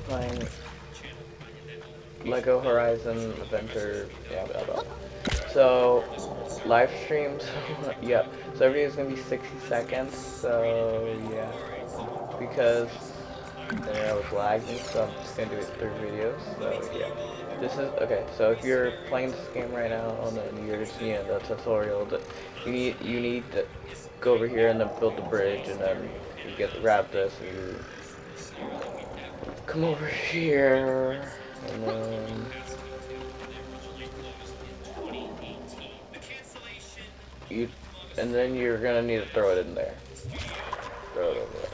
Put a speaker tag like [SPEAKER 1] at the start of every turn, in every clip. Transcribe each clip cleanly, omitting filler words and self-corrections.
[SPEAKER 1] playing Lego Horizon Adventure, yeah, blah, blah. So, live streams, yeah, so everything's gonna be 60 seconds, so, yeah, because there I was lagging, so I'm just gonna do it through videos, so, yeah. This is, okay, so if you're playing this game right now, and then you're just needing the tutorial, you need to go over here and then build the bridge, and then you get to wrap this, and you come over here, and then you, and then you're gonna need to throw it in there. Throw it over there.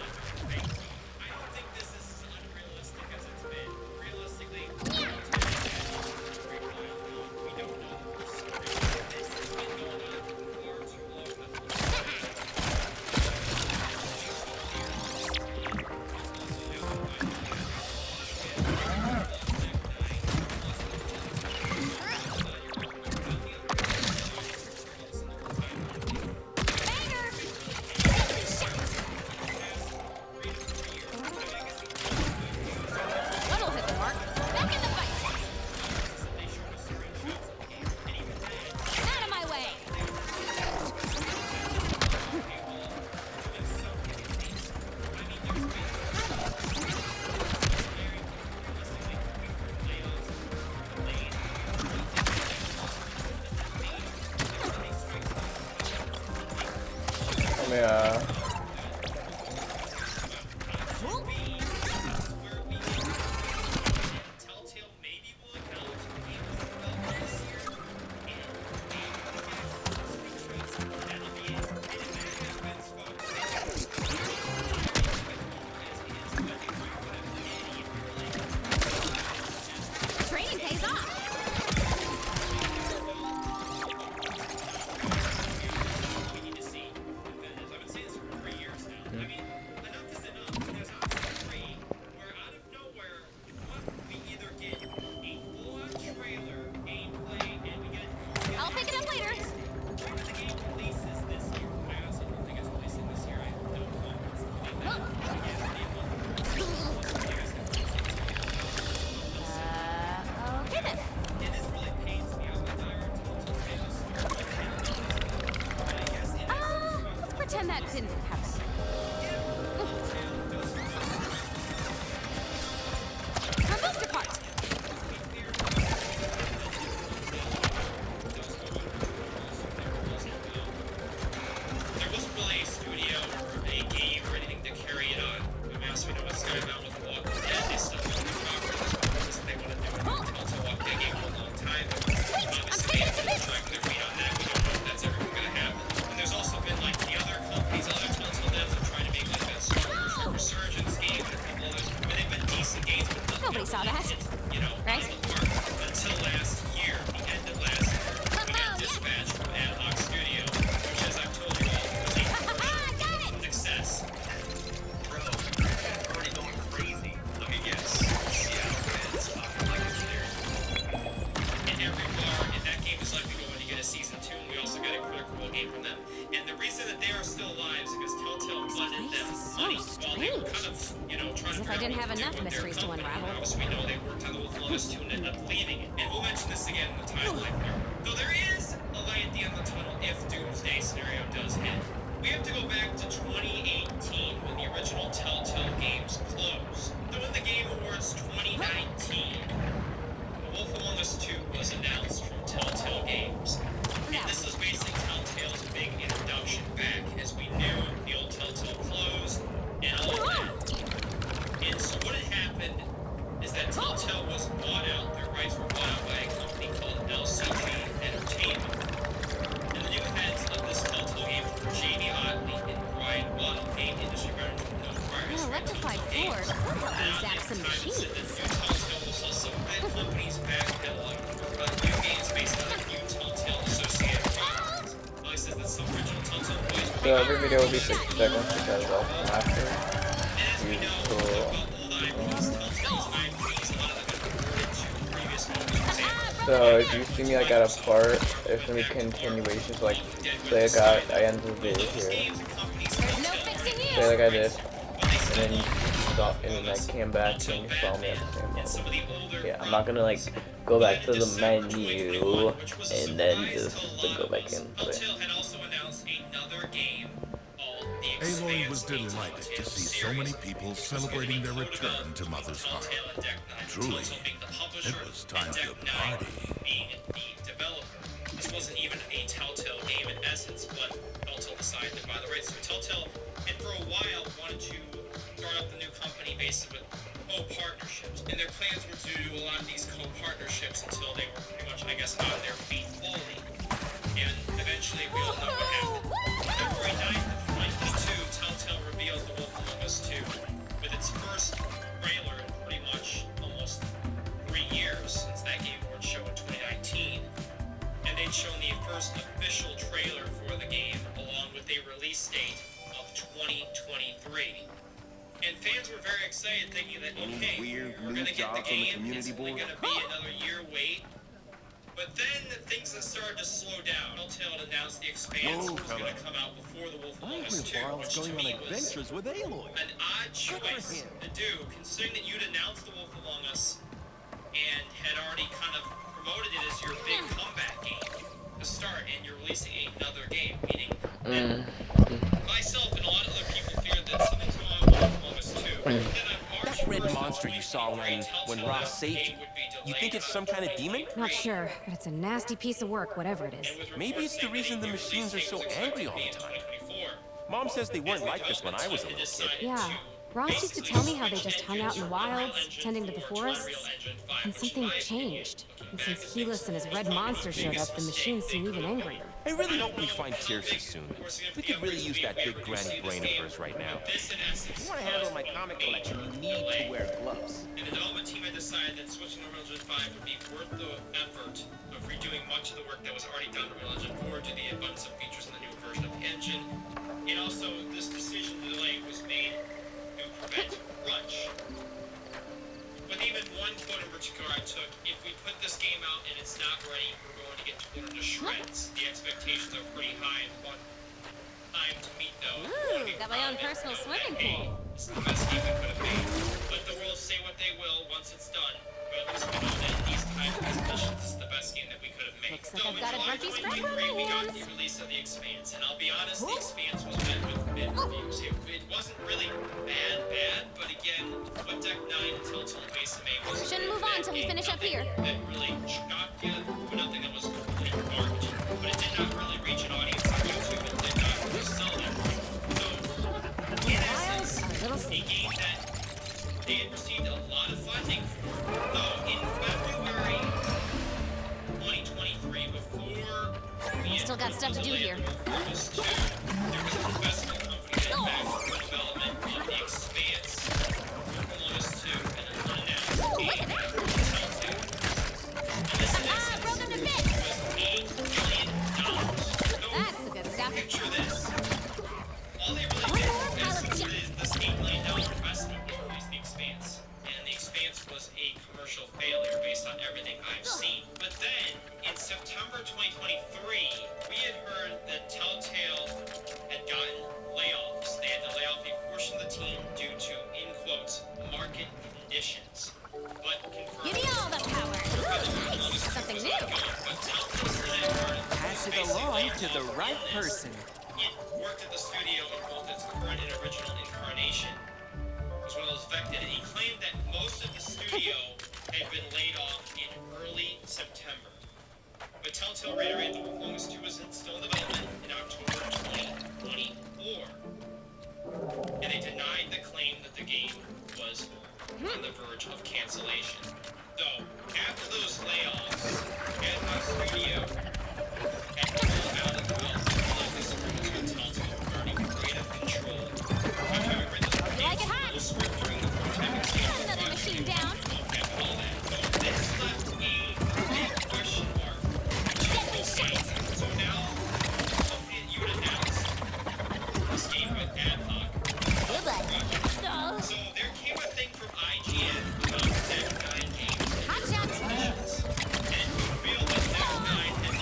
[SPEAKER 1] Yeah.
[SPEAKER 2] Training pays off. I'll pick it up later. Okay then. Let's pretend that didn't happen. Remove the part.
[SPEAKER 3] There wasn't really a studio or a game or anything to carry it on. I mean, also we know what's going on with Walking Dead. They still want to progress. They want to do it. Also, Walking Dead game for a long time.
[SPEAKER 2] Sweet! I'm taking it to this!
[SPEAKER 3] Trying their feet on that. We don't know if that's ever going to happen. And there's also been like the other companies, other Telltale devs are trying to make like a Star Wars Resurgence game and a couple others. I mean, they've been decent games, but nothing
[SPEAKER 2] Nobody saw that.
[SPEAKER 3] you know,
[SPEAKER 2] Right?
[SPEAKER 3] out of the park until last year, the end of last year. We got Dispatch from Ad Hoc Studio, which, as I've told you all, was a success. Bro, already going crazy. Let me guess. Seattle fans fucking like engineering. And every bar in that game is likely going to get a season 2, and we also got a critical game from them. And the reason that they are still alive is because Telltale funded them money while they were kind of, you know, trying to
[SPEAKER 2] As if I didn't have
[SPEAKER 3] figure out
[SPEAKER 2] enough
[SPEAKER 3] what to do with
[SPEAKER 2] mysteries
[SPEAKER 3] their
[SPEAKER 2] to
[SPEAKER 3] company.
[SPEAKER 2] unravel.
[SPEAKER 3] Obviously, we know they worked on the Wolf Among Us 2 and ended up leaving it. And we'll mention this again in the timeline there. Though there is a light at the end of the tunnel if Doomsday scenario does hit. We have to go back to 2018 when the original Telltale games closed. So in the Game Awards 2019, The Wolf Among Us 2 was announced from Telltale Games. And this was basically Telltale's big introduction back, as we knew the old Telltale closed and all of that. And so what had happened is that Telltale was bought out, their rights were bought out by a company called LCG Entertainment. And the new heads of this Telltale game were Jamie Otley and Brian Waddle, game industry veterans from those prior
[SPEAKER 2] An electrified floor could help me zap some machines.
[SPEAKER 3] Telltale will sell some of that company's back catalog for new games based on their new Telltale associated products. Well, he says that some original Telltale boys will
[SPEAKER 1] So every video will be 60 seconds because I'll come after. So if you see me like at a part, there's gonna be continuations. Like say I ended the video here.
[SPEAKER 2] There's no fixing you.
[SPEAKER 1] Say like I did, and then saw and I came back
[SPEAKER 3] until
[SPEAKER 1] and you saw me at
[SPEAKER 3] Batman
[SPEAKER 1] the same
[SPEAKER 3] and some of
[SPEAKER 1] level.
[SPEAKER 3] the older
[SPEAKER 1] Yeah, I'm not gonna like go
[SPEAKER 3] But
[SPEAKER 1] back
[SPEAKER 3] in
[SPEAKER 1] to the
[SPEAKER 3] December
[SPEAKER 1] menu
[SPEAKER 3] 2021, which was a
[SPEAKER 1] and then
[SPEAKER 3] surprise to a
[SPEAKER 1] just to
[SPEAKER 3] lot
[SPEAKER 1] go
[SPEAKER 3] of
[SPEAKER 1] back
[SPEAKER 3] us,
[SPEAKER 1] into it.
[SPEAKER 3] Telltale had also announced another game called The
[SPEAKER 4] Aloy was
[SPEAKER 3] Expanse, a
[SPEAKER 4] delighted to
[SPEAKER 3] Telltale
[SPEAKER 4] see so
[SPEAKER 3] series,
[SPEAKER 4] many people
[SPEAKER 3] which was going to be
[SPEAKER 4] celebrating their
[SPEAKER 3] co-developed
[SPEAKER 4] return to
[SPEAKER 3] between
[SPEAKER 4] Mother's Heart.
[SPEAKER 3] Telltale and Deck Nine, with
[SPEAKER 4] Truly,
[SPEAKER 3] Telltale being the publisher
[SPEAKER 4] it was
[SPEAKER 3] and
[SPEAKER 4] time
[SPEAKER 3] Deck
[SPEAKER 4] to
[SPEAKER 3] Nine
[SPEAKER 4] party.
[SPEAKER 3] being the developer. This wasn't even a Telltale game in essence, but Telltale decided to buy the rights. So Telltale had for a while wanted to start up the new company based with co-partnerships, and their plans were to do a lot of these co-partnerships until they were pretty much, I guess, on their feet fully. And eventually, we all know what happened. February 9th of 2022, Telltale revealed The Wolf Among Us 2 with its first trailer in pretty much almost 3 years since that Game Awards show in 2019. And they'd shown the first official trailer for the game along with a release date of 2023. And fans were very excited, thinking that, okay, we're going to get the game, it's only going to be another year wait. But then things have started to slow down. Telltale had announced The Expanse was going to come out before The Wolf Among Us 2, which to me was
[SPEAKER 5] with Aloy.
[SPEAKER 3] an odd choice to do, considering that you'd announced The Wolf Among Us and had already kind of promoted it as your big comeback game to start, and you're releasing another game, meaning that myself and a lot of other people feared that something's going on with Wolf Among Us 2. But then on March
[SPEAKER 5] That red
[SPEAKER 3] 1st,
[SPEAKER 5] monster you saw when Ross saved you. You think it's some kind of demon?
[SPEAKER 2] Not sure, but it's a nasty piece of work, whatever it is.
[SPEAKER 5] Maybe it's the reason the machines are so angry all the time. Mom says they weren't like this when I was a little kid.
[SPEAKER 2] Yeah. Ross used to tell me how they just hung out in the wilds, tending to the forests, and something changed. And since Helis and his red monster showed up, the machines seem even angrier.
[SPEAKER 5] I really hope we find Kirsten soon. We could really use that big granny brain of hers right now.
[SPEAKER 3] This, in essence,
[SPEAKER 5] If you want to handle my comic collection, you need to wear gloves.
[SPEAKER 3] and the development team had decided that switching to Unreal Engine 5 would be worth the effort of redoing much of the work that was already done in Unreal Engine 4 due to the abundance of features in the new version of the engine. And also, this decision to delay was made to prevent crunch. With even one quote in particular I took, if we put this game out and it's not ready, we're going to get torn to shreds. The expectations are pretty high, but time to meet those.
[SPEAKER 2] Ooh, got my own personal swimming pool.
[SPEAKER 3] It's the best game we could have made. Let the world say what they will once it's done. But at least we know that in these times, these missions, this is the best game that we could have made.
[SPEAKER 2] Looks like I've got a grumpy scrub on my
[SPEAKER 3] We got the
[SPEAKER 2] hands.
[SPEAKER 3] release of The Expanse, and I'll be honest, The Expanse was met with mid reviews. It wasn't really bad, but again, what Deck 9 and Telltale basically made was
[SPEAKER 2] Shouldn't move on till we finish up here.
[SPEAKER 3] that really shocked you, but nothing that was complete garbage. But it did not really reach an audience on YouTube. It did not really sell that. So, in essence,
[SPEAKER 2] Wilds are a little
[SPEAKER 3] a
[SPEAKER 2] sick.
[SPEAKER 3] game that they had received a lot of funding for. Though in February 2023, before we
[SPEAKER 2] Still got stuff to do here.
[SPEAKER 3] there was an investment company that backed the development of The Expanse, Among Us 2, and an unannounced
[SPEAKER 2] Ooh,
[SPEAKER 3] game.
[SPEAKER 2] look at that.
[SPEAKER 3] And this in essence
[SPEAKER 2] Broke him to bits.
[SPEAKER 3] was $8 million. So
[SPEAKER 2] That's the good stuff.
[SPEAKER 3] picture this. All they really
[SPEAKER 2] One
[SPEAKER 3] did
[SPEAKER 2] more pile of
[SPEAKER 3] is
[SPEAKER 2] junk.
[SPEAKER 3] this $8 million investment was released The Expanse. And The Expanse was a commercial failure based on everything I've seen. But then, in September 2023, we had heard that Telltale had gotten layoffs. They had to lay off a portion of the team due to, in quotes, market conditions. But confirmed.
[SPEAKER 2] Give me all the power. Ooh, nice. Something new.
[SPEAKER 3] But Telltale said they heard
[SPEAKER 6] Pass it along to the right person.
[SPEAKER 3] it worked at the studio in both its current and original incarnation, as well as Vected, and he claimed that most of the studio had been laid off in early September. But Telltale reiterated the Wolf Among Us 2 was still in development in October 2024. And they denied the claim that the game was on the verge of cancellation. So, after those layoffs, Adhoc Studio had pulled out of development following disagreements with Telltale regarding creative control. After having written the
[SPEAKER 2] Like it hot.
[SPEAKER 3] full script during the prototyping stage of the
[SPEAKER 2] Another
[SPEAKER 3] project,
[SPEAKER 2] machine
[SPEAKER 3] they were
[SPEAKER 2] down.
[SPEAKER 3] okay with all that. So this left a big question mark.
[SPEAKER 2] Deadly shit.
[SPEAKER 3] So now, something that you had announced, this game with Adhoc,
[SPEAKER 2] Goodbye. Oh,
[SPEAKER 3] so there came a thing from IGN about Deck 9 games
[SPEAKER 2] hot shots.
[SPEAKER 3] and it revealed that Deck 9 had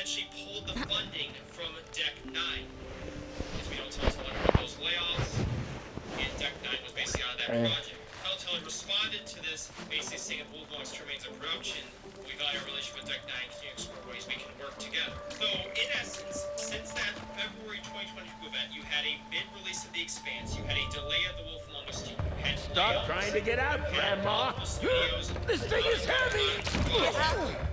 [SPEAKER 3] essentially pulled the funding from Deck 9. If we don't tell Telltale about those layoffs, and Deck 9 was basically out of that project. Telltale responded to this, basically saying if Wolf Among Us 2 remains in production, we value our relationship with Deck 9 and continue to explore ways we can work together. So, in essence, since that February 2022 event, you had a mid-release of The Expanse, you had a delay of the Wolf Among Us 2, you had
[SPEAKER 5] Stop trying to get out, Grandma! This thing is heavy!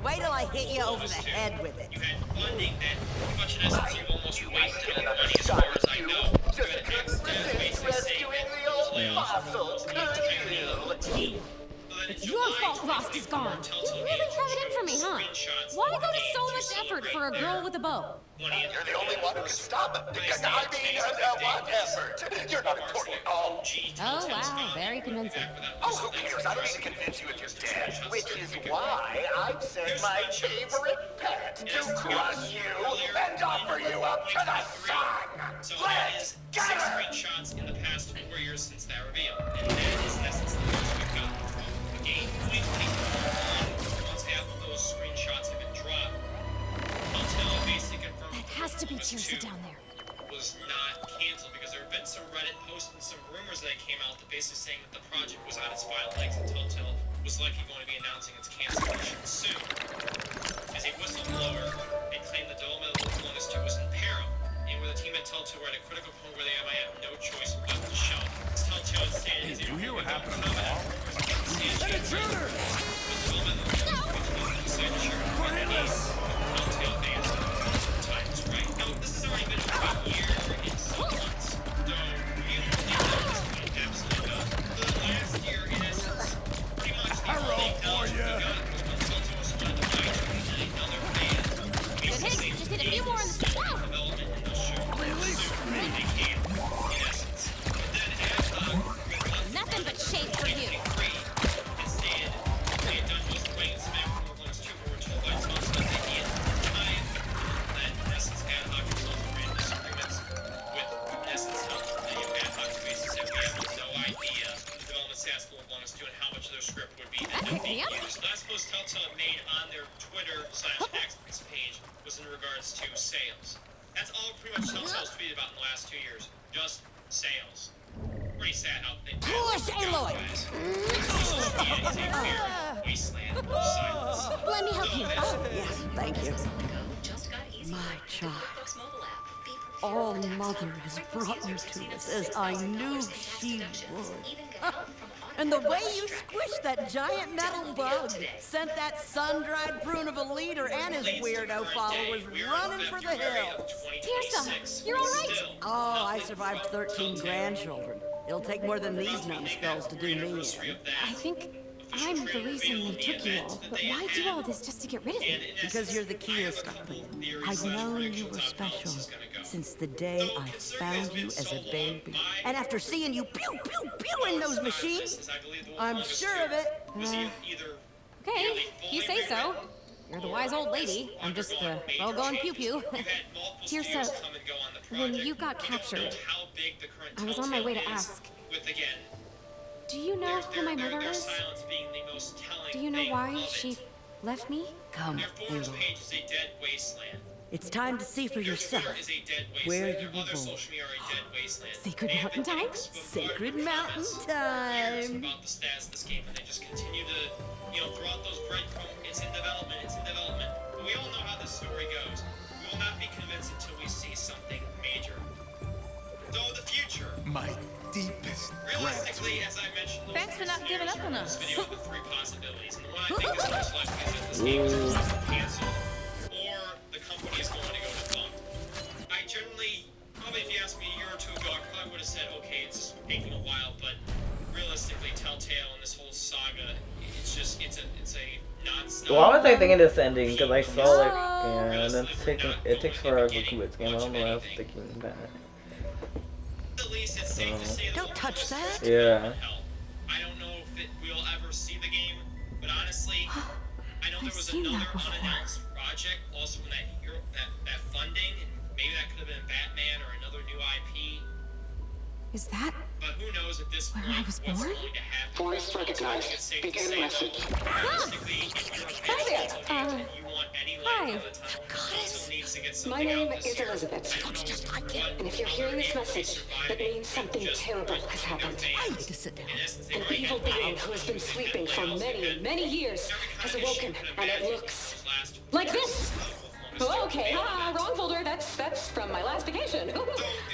[SPEAKER 4] Wait till I hit you over the head with it.
[SPEAKER 3] You had funding that pretty much in essence you almost wasted all the money as far as I know. You had X-Dev basically saying that those layoffs were entirely
[SPEAKER 2] It's your fault Frost is gone. You really have it in for me, huh? Why go to so much effort for a girl with a bow?
[SPEAKER 7] You're the only one who can stop it. What effort? You're not important at all.
[SPEAKER 2] Oh, wow. Very convincing.
[SPEAKER 7] Oh, who cares? I don't need to convince you if you're dead. Which is why I've sent my favorite pet to crush you and offer you up to the sun. Let's get
[SPEAKER 3] six
[SPEAKER 7] her!
[SPEAKER 3] screenshots in the past 4 years since that reveal. And that is in essence the most we've gotten from the game. 2024, once half of those screenshots have been dropped, Telltale basically confirmed
[SPEAKER 2] That has to be Tirsa down there.
[SPEAKER 3] was not canceled because there have been some Reddit posts and some rumors that came out that basically saying that the project was on its final legs and Telltale was likely going to be announcing its cancellation soon. As a whistleblower, they claimed the development of Wolf Among Us 2 was in peril, and where the team at Telltale were at a critical point where they might have no choice but to shelf. Telltale had stated
[SPEAKER 5] Did you hear what happened to
[SPEAKER 3] the
[SPEAKER 5] Paul? An intruder!
[SPEAKER 3] development of the game decided to share Telltale fans. The time is right. Now, this has already been a year and some months, though we don't think that this point absolutely no. The last year, in essence, pretty much the only knowledge we got was when Telltale was wanted to buy another fan.
[SPEAKER 2] Good hit. Just hit a few more in the wall.
[SPEAKER 3] Development in those shows. They came, in essence. And then ad hoc, with
[SPEAKER 2] Nothing but shade for you.
[SPEAKER 3] Instead, they had done was writing some Wolf 2 were told by Telltale that they needed time. That, in essence, ad hoc consultant ran disagreements with, in essence, ad hoc basis that we have no idea the development status for Wolf 2 and how much of their script would be
[SPEAKER 2] That picked me up.
[SPEAKER 3] used. Last post Telltale made on their Twitter/X page was in regards to sales. That's all pretty much Telltale's tweeted about in the last 2 years. Just sales. Pretty sad how they
[SPEAKER 4] Push, Aloy!
[SPEAKER 3] social media is a barren wasteland of silence.
[SPEAKER 2] Let me help you.
[SPEAKER 4] Yes, thank you. My child. All Mother has brought you to us as I knew she would. And the way you squished that giant metal bug sent that sun-dried prune of a leader and his weirdo followers running for the hills.
[SPEAKER 2] Tirsa, you're all right?
[SPEAKER 4] Oh, I survived 13 grandchildren. It'll take more than these numbskulls to do me in.
[SPEAKER 2] I think I'm the reason they took you all. But why do all this just to get rid of me?
[SPEAKER 4] Because you're the key to stopping them. I've known you were special since the day I found you as a baby. And after seeing you pew, pew, pew in those machines, I'm sure of it.
[SPEAKER 2] Okay, you say so. You're the wise old lady. I'm just the well-going pew-pew. Tirsa, when you got captured, I was on my way to ask, do you know who my mother is? Do you know why she left me?
[SPEAKER 4] Come, Aloy. It's time to see for yourself where you were born.
[SPEAKER 2] Sacred Mountain time?
[SPEAKER 4] Sacred Mountain time.
[SPEAKER 3] About the stats of this game, and they just continue to, throughout those breadcrumbs. It's in development. It's in development. But we all know how this story goes. We will not be convinced until we see something major. So the future.
[SPEAKER 5] My deepest
[SPEAKER 3] Realistically, as I mentioned,
[SPEAKER 2] Thanks for not giving up on us.
[SPEAKER 3] This video with 3 possibilities, and the one I think is most likely is that this game is going to be canceled, or the company is going to go defunct. I generally, probably if you asked me a year or two ago, I probably would have said, okay, it's taking a while, but realistically, Telltale and this whole saga, it's a non-stop.
[SPEAKER 1] Why was I thinking this ending? Because I saw like, yeah, and it takes forever to quit this game. I don't know why I was thinking that.
[SPEAKER 3] At least it's safe to say
[SPEAKER 4] Don't touch that.
[SPEAKER 1] Yeah.
[SPEAKER 3] I don't know if we'll ever see the game, but honestly, I know there was
[SPEAKER 2] seen that
[SPEAKER 3] another
[SPEAKER 2] before.
[SPEAKER 3] unannounced project also in that funding, and maybe that could have been Batman or another new IP.
[SPEAKER 2] Is that
[SPEAKER 3] But who knows at this
[SPEAKER 2] where
[SPEAKER 3] point
[SPEAKER 2] I was
[SPEAKER 3] what's
[SPEAKER 2] born?
[SPEAKER 3] going to happen.
[SPEAKER 7] Voice recognized. Begin message.
[SPEAKER 3] Realistically, if you're a fan of Telltale Games and you want any light in the tunnel, Telltale needs to get
[SPEAKER 7] My
[SPEAKER 3] something
[SPEAKER 7] name
[SPEAKER 3] out this
[SPEAKER 7] is
[SPEAKER 3] year.
[SPEAKER 7] Elizabeth.
[SPEAKER 3] Looks
[SPEAKER 4] just like it.
[SPEAKER 7] And if you're hearing this message, that means something terrible has happened.
[SPEAKER 4] I need to sit down.
[SPEAKER 7] An evil being who has been sleeping for many, many years has awoken, and it looks like this. Oh, okay, wrong folder. That's from my last vacation.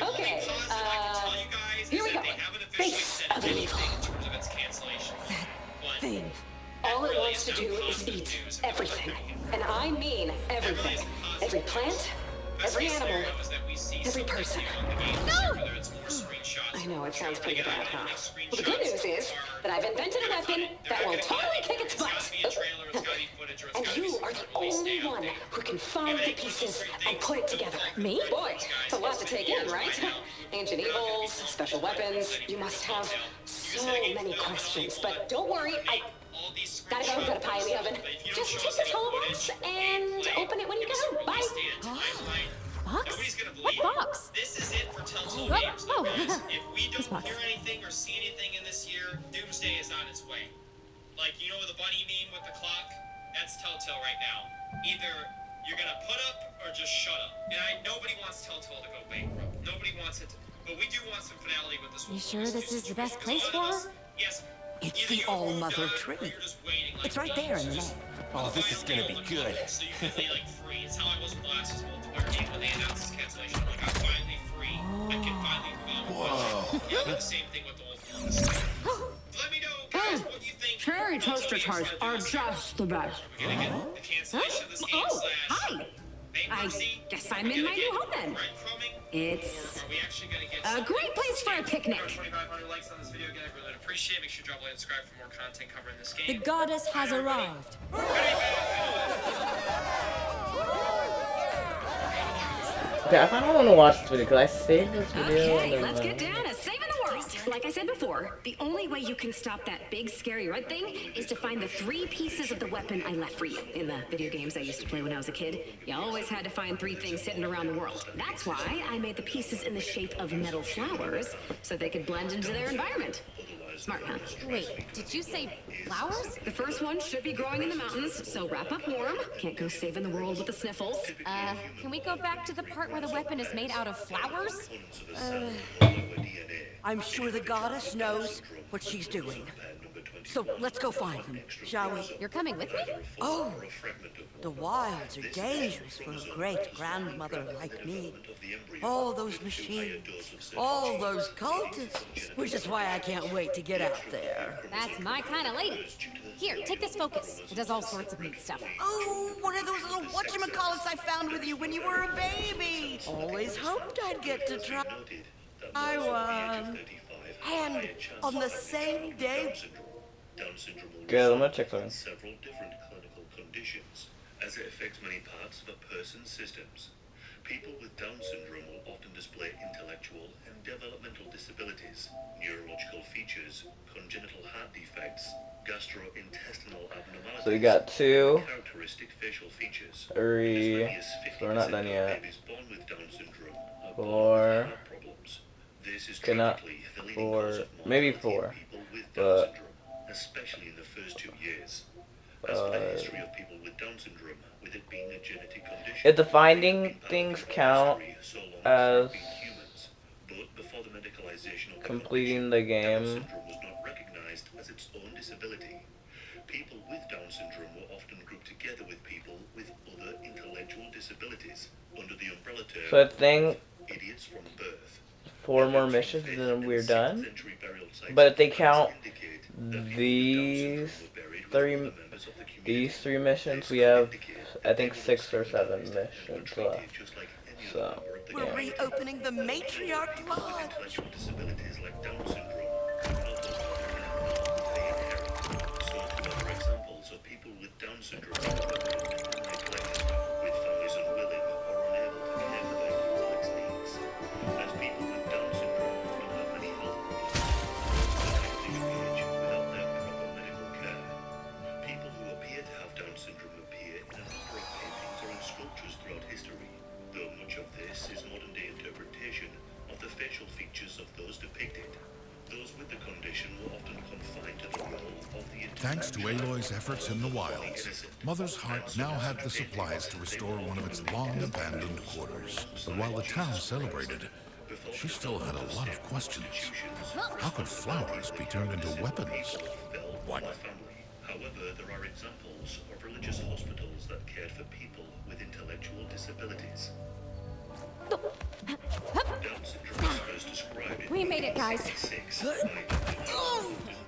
[SPEAKER 7] Okay, here we go. Face of an evil.
[SPEAKER 4] Thing.
[SPEAKER 7] All it wants to do is eat everything. And I mean everything. Every plant, every animal, every person.
[SPEAKER 2] No!
[SPEAKER 7] I know, it sounds pretty bad, huh? Well, the good news is that I've invented a weapon that will totally kick its butt. And you are the only one who can find the pieces and put it together.
[SPEAKER 2] Me?
[SPEAKER 7] Boy, it's a lot to take in, right? Ancient evils, special weapons. You must have so many questions. But don't worry, I gotta go, got a pie in the oven. Just take this hollow box and open it when you get home. Bye.
[SPEAKER 2] Box? What box?
[SPEAKER 3] This is it for Telltale
[SPEAKER 2] Oh,
[SPEAKER 3] Games.
[SPEAKER 2] oh.
[SPEAKER 3] If we
[SPEAKER 2] This
[SPEAKER 3] don't
[SPEAKER 2] box.
[SPEAKER 3] hear anything or see anything in this year, Doomsday is on its way. Like, you know the bunny meme with the clock? That's Telltale right now. Either you're gonna put up or just shut up. And nobody wants Telltale to go bankrupt. Nobody wants it to, but we do want some finality with this one.
[SPEAKER 2] You sure this is the best place for her?
[SPEAKER 3] Yes.
[SPEAKER 4] It's
[SPEAKER 3] Either
[SPEAKER 4] the
[SPEAKER 3] you're
[SPEAKER 4] all-mother
[SPEAKER 3] done, or
[SPEAKER 4] tree.
[SPEAKER 3] you're just waiting, like,
[SPEAKER 4] It's right there in the map.
[SPEAKER 5] Oh, this is gonna be good.
[SPEAKER 3] So you can be like free. It's how I was with last multiplayer game when they announced this cancellation. I'm like, I'm finally free. I can finally
[SPEAKER 5] Whoa.
[SPEAKER 3] Yeah, the same thing with the whole Let me know, guys, what you think.
[SPEAKER 8] Cherry toaster tarts are just the best.
[SPEAKER 3] We're gonna get the cancellation of this game
[SPEAKER 8] Oh,
[SPEAKER 3] slash
[SPEAKER 8] hi.
[SPEAKER 3] bankruptcy.
[SPEAKER 8] guess I'm in my new home then.
[SPEAKER 3] Breadcrumbing.
[SPEAKER 8] It's
[SPEAKER 3] Are we actually gonna get
[SPEAKER 8] a great place for a picnic.
[SPEAKER 3] 2,500 likes on this video again? I really would appreciate it. Make sure you drop a like and subscribe for more content covering this
[SPEAKER 2] The
[SPEAKER 3] game.
[SPEAKER 2] goddess has arrived.
[SPEAKER 1] Okay, I kinda wanna watch this video because I saved this video
[SPEAKER 8] Okay,
[SPEAKER 1] and
[SPEAKER 8] let's
[SPEAKER 1] then,
[SPEAKER 8] get down to saving the world. Like I said before, the only way you can stop that big scary red thing is to find the 3 pieces of the weapon I left for you. In the video games I used to play when I was a kid, you always had to find 3 things hidden around the world. That's why I made the pieces in the shape of metal flowers so they could blend into their environment. Smart, huh?
[SPEAKER 2] Wait, did you say flowers?
[SPEAKER 8] The first one should be growing in the mountains, so wrap up warm. Can't go saving the world with the sniffles.
[SPEAKER 2] Can we go back to the part where the weapon is made out of flowers?
[SPEAKER 4] I'm sure the goddess knows what she's doing. So let's go find them, shall we?
[SPEAKER 2] You're coming with me?
[SPEAKER 4] Oh, the wilds are dangerous for a great grandmother like me. All those machines, all those cultists, which is why I can't wait to get out there.
[SPEAKER 2] That's my kind of lady. Here, take this focus. It does all sorts of neat stuff.
[SPEAKER 4] Oh, one of those little whatchamacallits I found with you when you were a baby. Always hoped I'd get to try one. And on the same day.
[SPEAKER 9] Down syndrome will
[SPEAKER 1] Okay, I'm gonna
[SPEAKER 9] result
[SPEAKER 1] check
[SPEAKER 9] in
[SPEAKER 1] something.
[SPEAKER 9] several different clinical conditions, as it affects many parts of a person's systems. People with Down syndrome will often display intellectual and developmental disabilities, neurological features, congenital heart defects, gastrointestinal abnormalities,
[SPEAKER 1] So we got 2,
[SPEAKER 9] and characteristic facial features.
[SPEAKER 1] 3,
[SPEAKER 9] As many as
[SPEAKER 1] so we're not
[SPEAKER 9] 50%
[SPEAKER 1] done
[SPEAKER 9] of
[SPEAKER 1] yet.
[SPEAKER 9] babies born with Down syndrome are
[SPEAKER 1] 4,
[SPEAKER 9] born with heart problems. This is
[SPEAKER 1] okay, not
[SPEAKER 9] tragically the leading
[SPEAKER 1] 4,
[SPEAKER 9] cause of
[SPEAKER 1] maybe
[SPEAKER 9] mortality in
[SPEAKER 1] 4,
[SPEAKER 9] people with Down
[SPEAKER 1] but
[SPEAKER 9] syndrome, especially in the first 2 years. As for the history of people with Down syndrome, with it being a genetic condition,
[SPEAKER 1] if the finding things count as
[SPEAKER 9] but before the medicalization of
[SPEAKER 1] completing the
[SPEAKER 9] Down
[SPEAKER 1] game,
[SPEAKER 9] syndrome was not recognized as its own disability. People with Down syndrome were often grouped together with people with other intellectual disabilities under the umbrella term
[SPEAKER 1] so I think
[SPEAKER 9] idiots from birth.
[SPEAKER 1] 4 more missions and then we're done. But if they count these 3 missions, we have I think 6 or 7 missions left. So
[SPEAKER 4] We're
[SPEAKER 1] yeah.
[SPEAKER 4] reopening the matriarch lodge.
[SPEAKER 9] Intellectual disabilities like Down syndrome. So, other examples of people with Down syndrome neglect, with families unwilling or unable to care for their complex needs. As people with Down syndrome often have many health problems, age without their proper medical care. People who appear to have Down syndrome appear in a number of paintings or in sculptures throughout history, though much of this is modern-day interpretation of the facial features of those depicted.
[SPEAKER 10] Thanks to Aloy's efforts in the wilds, Mother's Heart now had the supplies to restore one of its long-abandoned quarters. But while the town celebrated, she still had a lot of questions. How could flowers be turned into weapons? What?
[SPEAKER 9] However, there are examples of religious hospitals that cared for people with intellectual disabilities. Down syndrome is first described in
[SPEAKER 2] We made it, guys.
[SPEAKER 9] 1966 by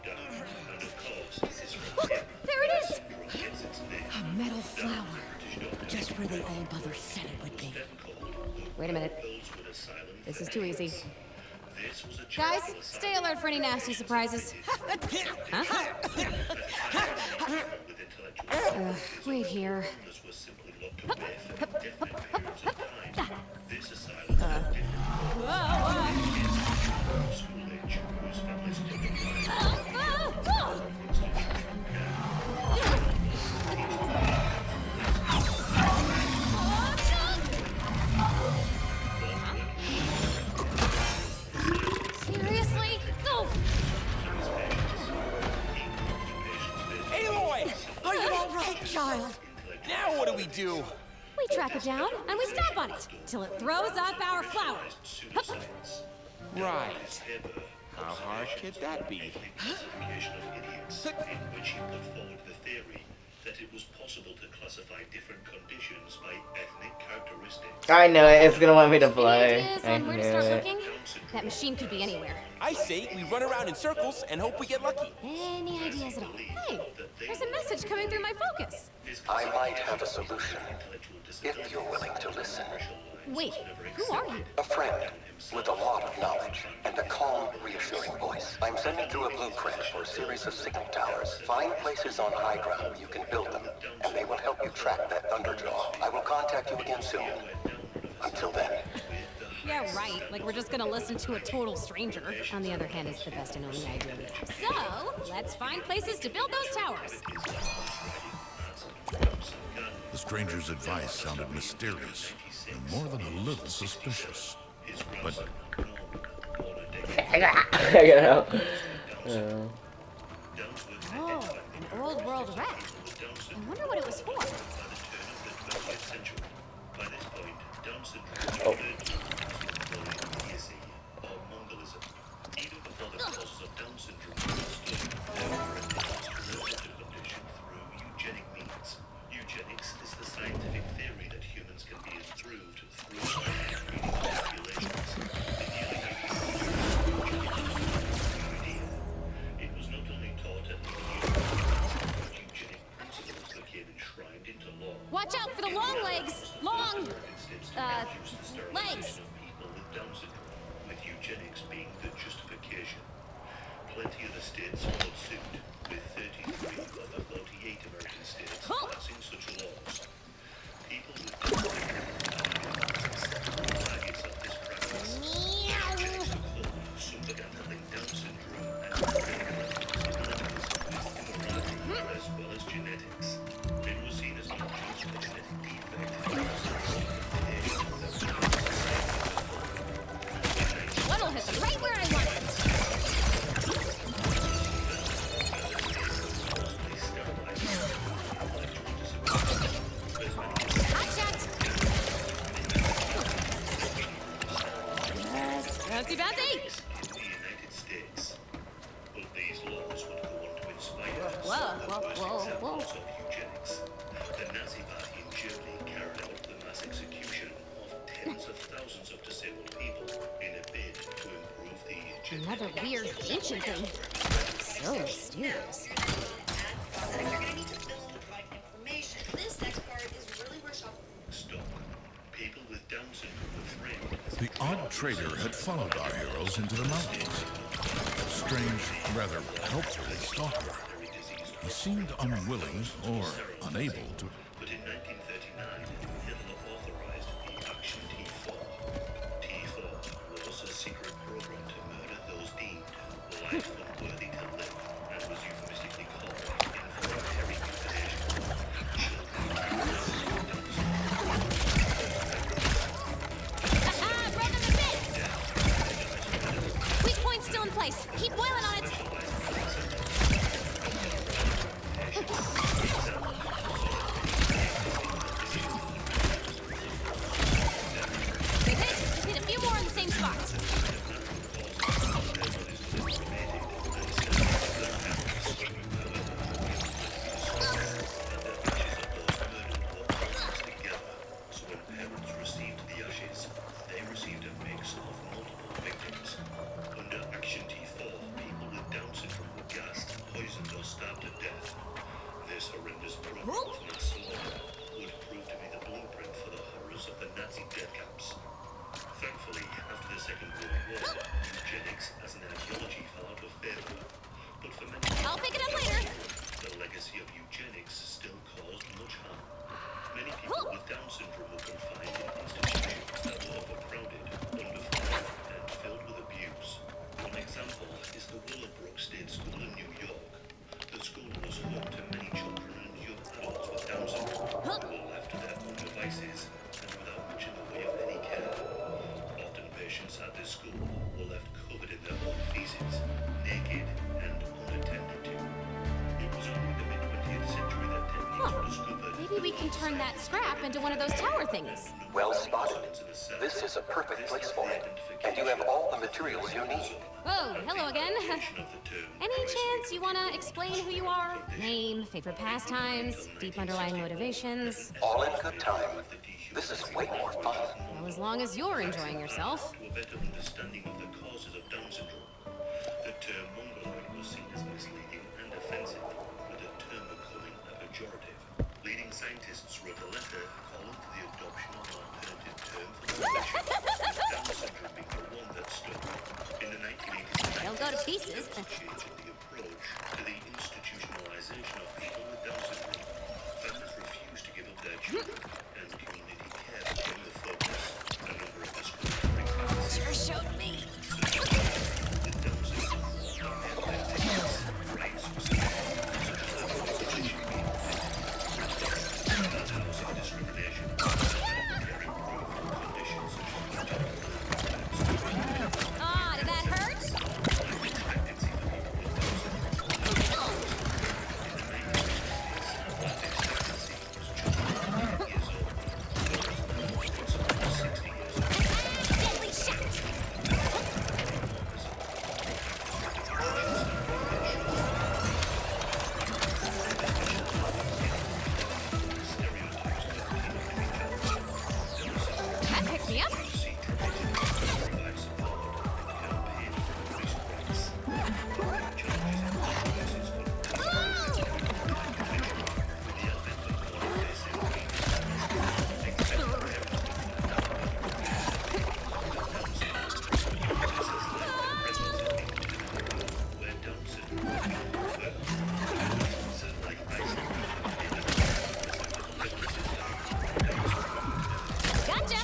[SPEAKER 9] Dr. And of course, it is from
[SPEAKER 2] Look,
[SPEAKER 9] him
[SPEAKER 2] there it is.
[SPEAKER 9] syndrome gets its name.
[SPEAKER 4] A metal flower. Just where the old mother said it would be.
[SPEAKER 2] Wait a minute.
[SPEAKER 9] Rosewood Asylum.
[SPEAKER 2] This is too easy.
[SPEAKER 9] This was a
[SPEAKER 2] Guys,
[SPEAKER 9] charitable
[SPEAKER 2] stay alert for any nasty surprises. Huh?
[SPEAKER 9] with intellectual
[SPEAKER 2] Wait here.
[SPEAKER 9] illness was simply locked away for indefinite periods of time. This asylum had different school age whose families could
[SPEAKER 2] Seriously? No!
[SPEAKER 5] Aloy!
[SPEAKER 4] Are you all right, child?
[SPEAKER 5] Now what do we do?
[SPEAKER 2] We track it down and we stomp on it till it throws up our flower.
[SPEAKER 5] Right. How hard could that be?
[SPEAKER 9] classification of idiots, in which he put forward the theory that it was possible to classify different conditions by ethnic characteristics.
[SPEAKER 1] I know it. It's gonna want me to play.
[SPEAKER 2] Any ideas
[SPEAKER 1] I
[SPEAKER 2] on where to
[SPEAKER 1] knew
[SPEAKER 2] start
[SPEAKER 1] it.
[SPEAKER 2] looking? That machine could be anywhere.
[SPEAKER 5] I say we run around in circles and hope we get lucky.
[SPEAKER 2] Any ideas at all? Hey, there's a message coming through my focus.
[SPEAKER 7] I might have a solution, if you're willing to listen.
[SPEAKER 2] Wait, who are you?
[SPEAKER 7] A friend with a lot of knowledge and a calm, reassuring voice. I'm sending through a blueprint for a series of signal towers. Find places on high ground where you can build them, and they will help you track that Thunderjaw. I will contact you again soon. Until then.
[SPEAKER 2] Yeah, right. Like we're just gonna listen to a total stranger. On the other hand, it's the best and only idea we have. So, let's find places to build those towers.
[SPEAKER 10] The stranger's advice sounded mysterious and more than a little suspicious. But
[SPEAKER 1] I gotta know.
[SPEAKER 2] Oh, an old world wreck. I wonder what it was for.
[SPEAKER 1] Oh.
[SPEAKER 9] Eugenics is the scientific theory that humans can be improved through manipulations. It was not only taught at the university, but eugenic principles became enshrined into law.
[SPEAKER 2] Watch out for the long legs! Long, legs!
[SPEAKER 9] People with Down syndrome, with eugenics being the justification. Plenty of the states followed suit, with 33 of the 48 American states passing such laws. People with Down syndrome are targets of this practice. Eugenics took hold. Some began to link Down syndrome and immorality as well as genetics. It was seen as not just a genetic defect.
[SPEAKER 2] What'll hit them right where I want it? Bouncy, bouncy!
[SPEAKER 9] In the United States. But these laws would go on to inspire
[SPEAKER 2] Whoa.
[SPEAKER 9] of eugenics. The Nazi Party in Germany carried out the mass execution of tens of thousands of disabled people in a bid to improve the eugenics.
[SPEAKER 2] Another weird ancient thing. So mysterious.
[SPEAKER 9] Stop. People with Down syndrome were framed.
[SPEAKER 10] the odd trader had followed our heroes into the mountains. A strange, rather helpful stalker. He seemed unwilling or unable to.
[SPEAKER 9] But in 1939, Hitler authorized the Action T4. T4 was a secret program to murder those deemed life unworthy to live, and was euphemistically called involuntary euthanasia.
[SPEAKER 2] Broken the bits! Weak point still in place. Keep boiling on it.
[SPEAKER 9] This horrendous product of mass slaughter would prove to be the blueprint for the horrors of the Nazi death camps. Thankfully, after the Second World War, eugenics as an ideology fell out of favor. But for many people,
[SPEAKER 2] I'll pick it up later.
[SPEAKER 9] the legacy of eugenics still caused much harm. Many people with Down syndrome were confined in institutions that were overcrowded, underfunded, and filled with abuse. One example is the Willowbrook State School in New York. The school was home to many children and young adults with Down syndrome who were left to their own devices and without much in the way of any care. Often patients at this school were left covered in their own feces, naked and unattended to. It was only in the mid-20th century that techniques were discovered.
[SPEAKER 2] Maybe we can turn that scrap into one of those tower things.
[SPEAKER 7] Well spotted. This is a perfect place for it. And you have all the materials you need.
[SPEAKER 2] Whoa, hello again. Any chance you want to explain who you are? Name, favorite pastimes, deep underlying motivations?
[SPEAKER 7] All in good time. This is way more fun.
[SPEAKER 2] Well, as long as you're enjoying yourself.
[SPEAKER 9] To a better understanding of the causes of Down syndrome. The term mongoloid was seen as misleading and offensive, with the term becoming a pejorative. Leading scientists wrote a letter calling for the adoption of an alternative term for the condition, with Down syndrome being the one that stuck. In the 1980s,
[SPEAKER 2] They'll go to pieces.
[SPEAKER 9] changed the approach to the institutionalization of people with Down syndrome. Families refused to give up their children, and community care became the focus. A number of discriminatory
[SPEAKER 2] Sure showed me.
[SPEAKER 9] with Down syndrome and activities, rights, housing discrimination, care improved conditions such as
[SPEAKER 2] Ah, did that hurt?
[SPEAKER 9] expectancy for people with Down syndrome. In the 1960s, life expectancy was just 8 years old. Approximately 60 years old.
[SPEAKER 2] Deadly shot. That picked me up. Gotcha.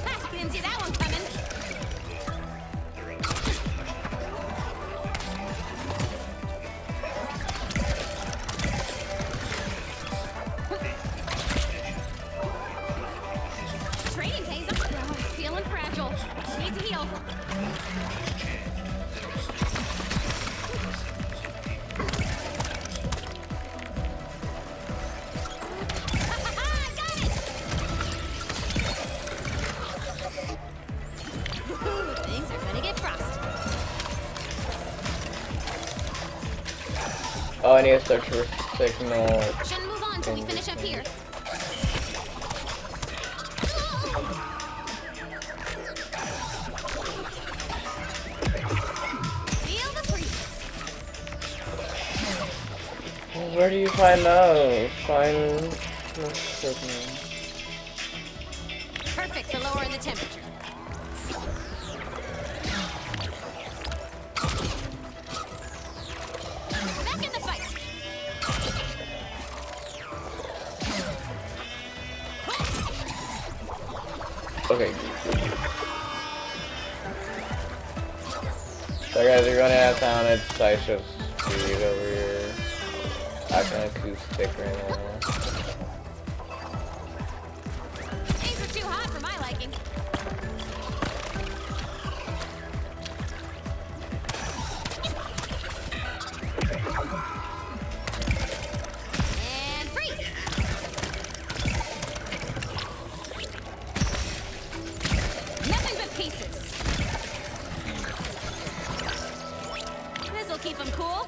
[SPEAKER 2] Ha, didn't see that one coming. Training pays off. Oh, feeling fragile. Need to heal. Got it! Ooh, things are gonna get frosty.
[SPEAKER 1] Oh, I need to search for signal.
[SPEAKER 2] Shouldn't move on till we finish up here. Feel the breeze.
[SPEAKER 1] Where do you find those? Find the signal.
[SPEAKER 2] Perfect for lowering the temperature. Back in the fight.
[SPEAKER 1] Okay. So guys, you're running out of town. It's I should speed over here. Acting acoustic right now.
[SPEAKER 2] Things are too hot for my liking. And freeze. Nothing but pieces. This'll keep them cool.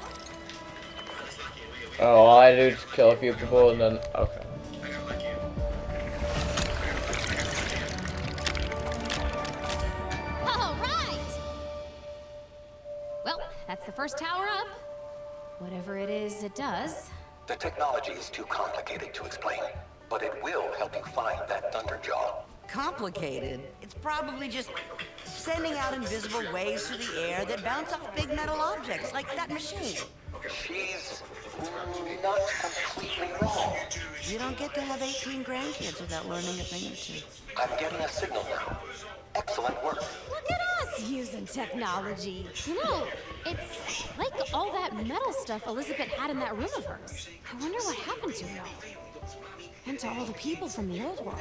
[SPEAKER 1] Oh, all I do is kill a few people and then okay.
[SPEAKER 2] the first tower up. Whatever it is, it does.
[SPEAKER 7] The technology is too complicated to explain, but it will help you find that Thunderjaw.
[SPEAKER 4] Complicated? It's probably just sending out invisible waves through the air that bounce off big metal objects, like that machine.
[SPEAKER 7] She's not completely wrong.
[SPEAKER 4] You don't get to have 18 grandkids without learning a thing or two.
[SPEAKER 7] I'm getting a signal now. Excellent work.
[SPEAKER 2] Look at us using technology. You know, it's like all that metal stuff Elizabeth had in that room of hers. I wonder what happened to it all. And to all the people from the old world.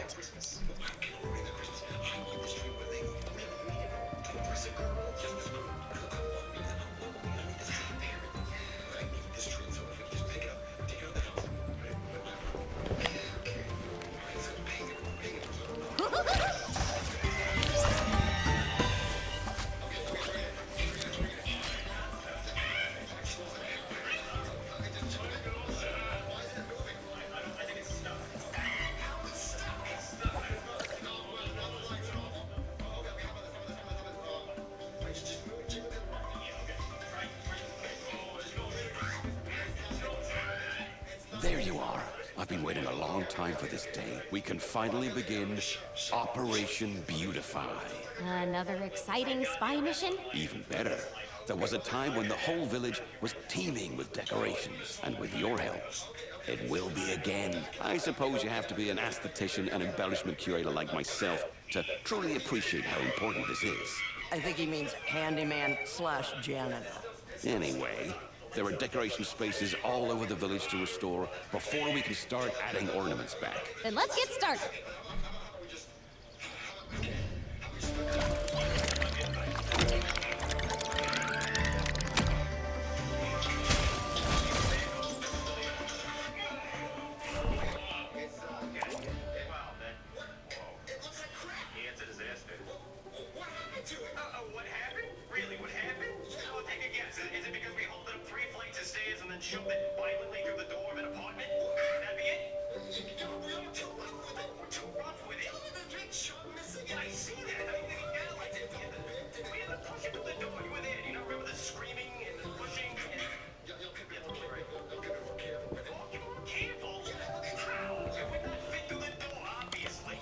[SPEAKER 11] There you are. I've been waiting a long time for this day. We can finally begin Operation Beautify.
[SPEAKER 2] Another exciting spy mission?
[SPEAKER 11] Even better. There was a time when the whole village was teeming with decorations, and with your help, it will be again. I suppose you have to be an aesthetician and embellishment curator like myself to truly appreciate how important this is.
[SPEAKER 4] I think he means handyman/janitor.
[SPEAKER 11] Anyway, there are decoration spaces all over the village to restore before we can start adding ornaments back.
[SPEAKER 2] Then let's get started.
[SPEAKER 3] Shove it violently through the door of an apartment? That'd be it? We're too rough with it. Yeah, I see that. I mean, yeah, like, we had to push it through the door. You were there. You know, remember the screaming and the pushing? Yeah, right. Oh, you're more careful. How? It would not fit through the door, obviously.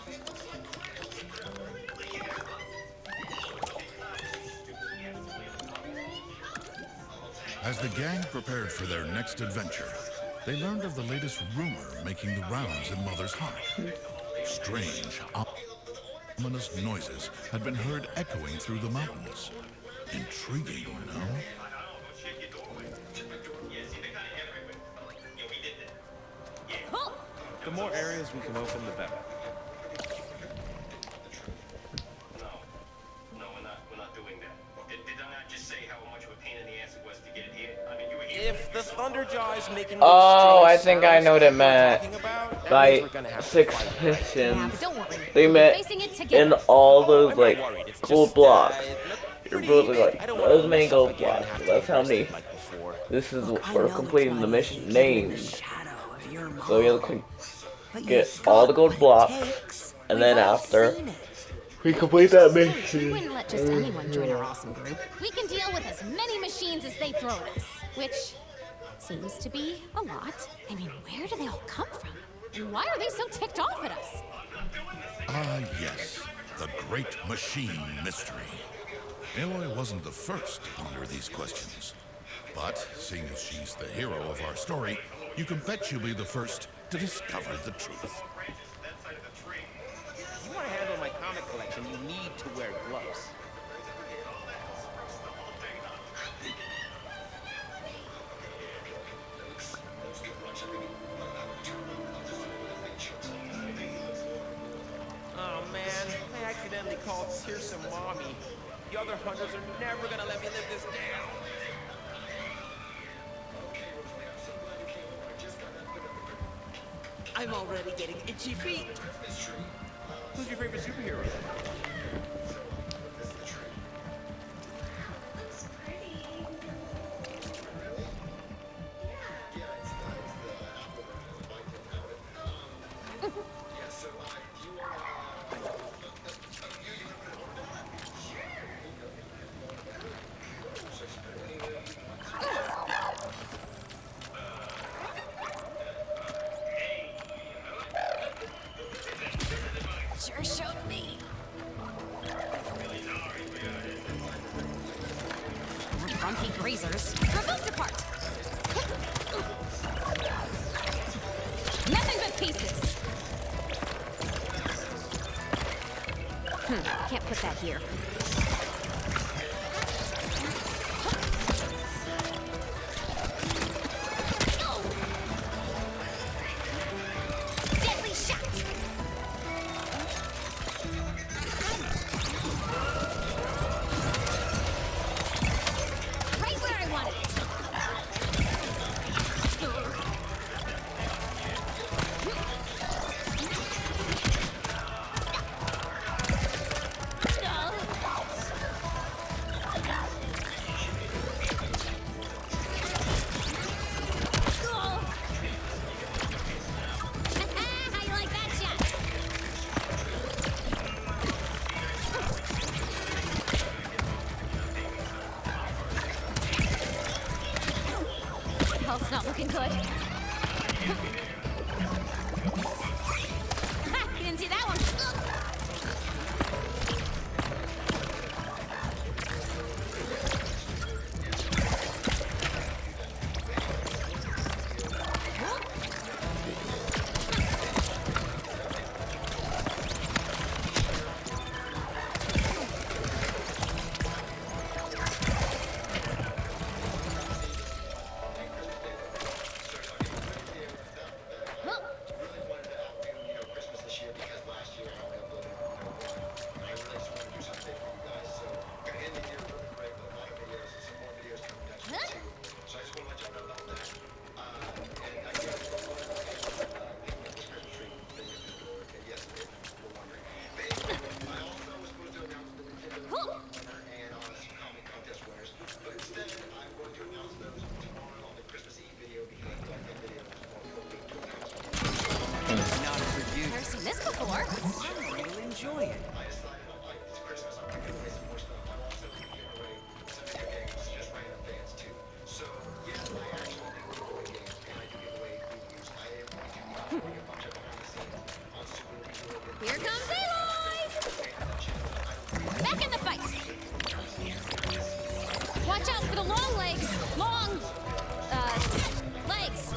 [SPEAKER 3] Really?
[SPEAKER 10] As the gang prepared for their next adventure, they learned of the latest rumor making the rounds in Mother's heart. Strange, ominous noises had been heard echoing through the mountains. Intriguing, no?
[SPEAKER 5] The more areas we can open, the better. If the Thunderjaw is making
[SPEAKER 1] Oh, I think I know what it
[SPEAKER 5] we're
[SPEAKER 1] meant.
[SPEAKER 5] talking about, that
[SPEAKER 1] By
[SPEAKER 5] means we're gonna have to
[SPEAKER 1] 6
[SPEAKER 5] fight.
[SPEAKER 2] Yeah,
[SPEAKER 1] missions,
[SPEAKER 2] but don't worry.
[SPEAKER 1] they
[SPEAKER 2] We're
[SPEAKER 1] meant
[SPEAKER 2] facing it together.
[SPEAKER 1] in all those
[SPEAKER 5] I'm
[SPEAKER 1] like
[SPEAKER 5] not worried. It's
[SPEAKER 1] gold
[SPEAKER 5] just,
[SPEAKER 1] blocks.
[SPEAKER 5] look
[SPEAKER 1] You're
[SPEAKER 5] pretty
[SPEAKER 1] both
[SPEAKER 5] big.
[SPEAKER 1] like
[SPEAKER 5] I don't wanna
[SPEAKER 1] those many
[SPEAKER 5] mess up
[SPEAKER 1] gold
[SPEAKER 5] again and
[SPEAKER 1] blocks.
[SPEAKER 5] have to
[SPEAKER 1] That's
[SPEAKER 5] get
[SPEAKER 1] how many.
[SPEAKER 5] arrested like before.
[SPEAKER 1] This is
[SPEAKER 4] Look, I
[SPEAKER 1] we're
[SPEAKER 4] know
[SPEAKER 1] completing
[SPEAKER 4] that's
[SPEAKER 1] the
[SPEAKER 4] why
[SPEAKER 1] mission
[SPEAKER 4] you keep in the
[SPEAKER 1] named.
[SPEAKER 4] shadow of your
[SPEAKER 1] So we have
[SPEAKER 4] mom.
[SPEAKER 1] to
[SPEAKER 4] But
[SPEAKER 1] get
[SPEAKER 4] you've
[SPEAKER 1] all the
[SPEAKER 4] got
[SPEAKER 1] gold
[SPEAKER 4] what it
[SPEAKER 1] blocks,
[SPEAKER 4] takes.
[SPEAKER 1] and
[SPEAKER 4] We've
[SPEAKER 1] then
[SPEAKER 4] all
[SPEAKER 1] after
[SPEAKER 4] seen it.
[SPEAKER 1] we complete that
[SPEAKER 2] We
[SPEAKER 1] mission.
[SPEAKER 2] wouldn't let just anyone join our awesome group. We can deal with as many machines as they throw at us, which seems to be a lot. I mean, where do they all come from? And why are they so ticked off at us?
[SPEAKER 10] Ah, yes, the great machine mystery. Aloy wasn't the first to ponder these questions. But, seeing as she's the hero of our story, you can bet she'll be the first to discover the truth.
[SPEAKER 5] If you want to handle my comic collection, you need to wear gloves. Oh man, I accidentally called Tirsa mommy. The other hunters are never gonna let me live this down.
[SPEAKER 4] I'm already getting itchy feet.
[SPEAKER 5] Who's your favorite superhero?
[SPEAKER 4] me.
[SPEAKER 2] Grumpy grazers. Revolt depart! Nothing but pieces! Can't put that here. Deadly shot! Right where I want it! How you like that shot? Health's not looking good. You didn't see that one.
[SPEAKER 6] Not for you.
[SPEAKER 2] Never seen this before.
[SPEAKER 6] You'll enjoy it.
[SPEAKER 2] Here comes Aloy! Back in the fight! Watch out for the long legs! Long, legs!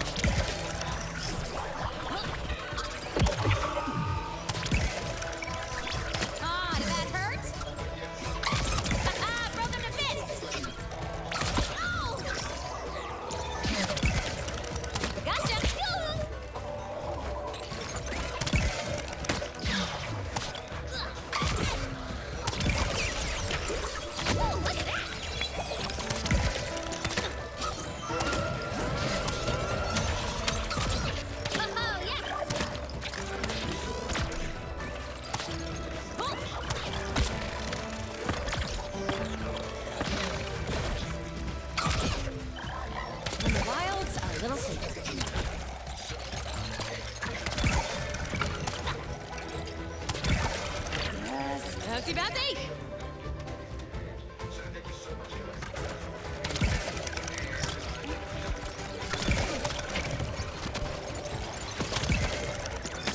[SPEAKER 2] Ah, did that hurt? Broke him to bits! Oh! Gotcha! Whoa, look at that! Oh, yes! Oh! And the wilds are a little safer. Yes, bouncy bouncy!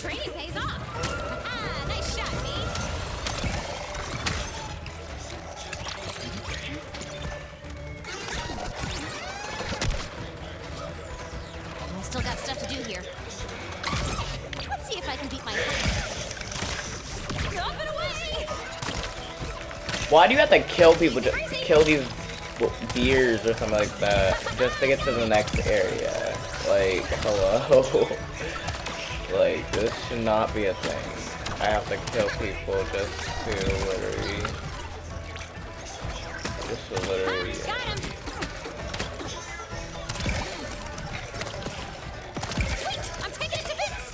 [SPEAKER 2] Training pays off! Ah, nice shot, me! I still got stuff to do here. Let's see if I can beat my Up and away!
[SPEAKER 1] Why do you have to kill people? Just kill these deers or something like that just to get to the next area. Like, hello? Like, this should not be a thing. I have to kill people just to literally... Just to literally...
[SPEAKER 2] Got him! Sweet! I'm taking it to bits!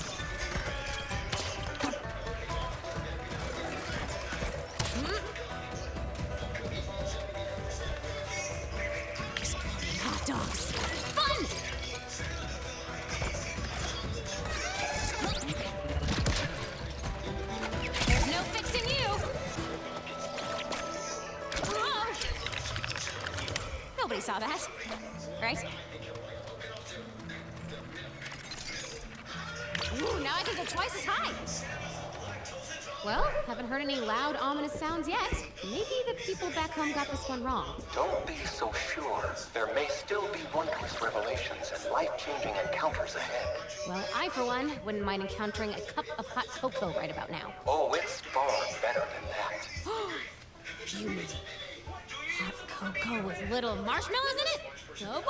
[SPEAKER 2] Hot dogs! Fun! There's no fixing you! Whoa! Nobody saw that, right? Ooh, now I can go twice as high! Well, haven't heard any loud, ominous sounds yet. Maybe the people back home got this one wrong.
[SPEAKER 7] Don't be so sure. There may still be wondrous revelations and life-changing encounters ahead.
[SPEAKER 2] Well, I, for one, wouldn't mind encountering a cup of hot cocoa right about now.
[SPEAKER 7] Oh, it's far better than that.
[SPEAKER 2] You mean hot cocoa with little marshmallows in it? Oh boy!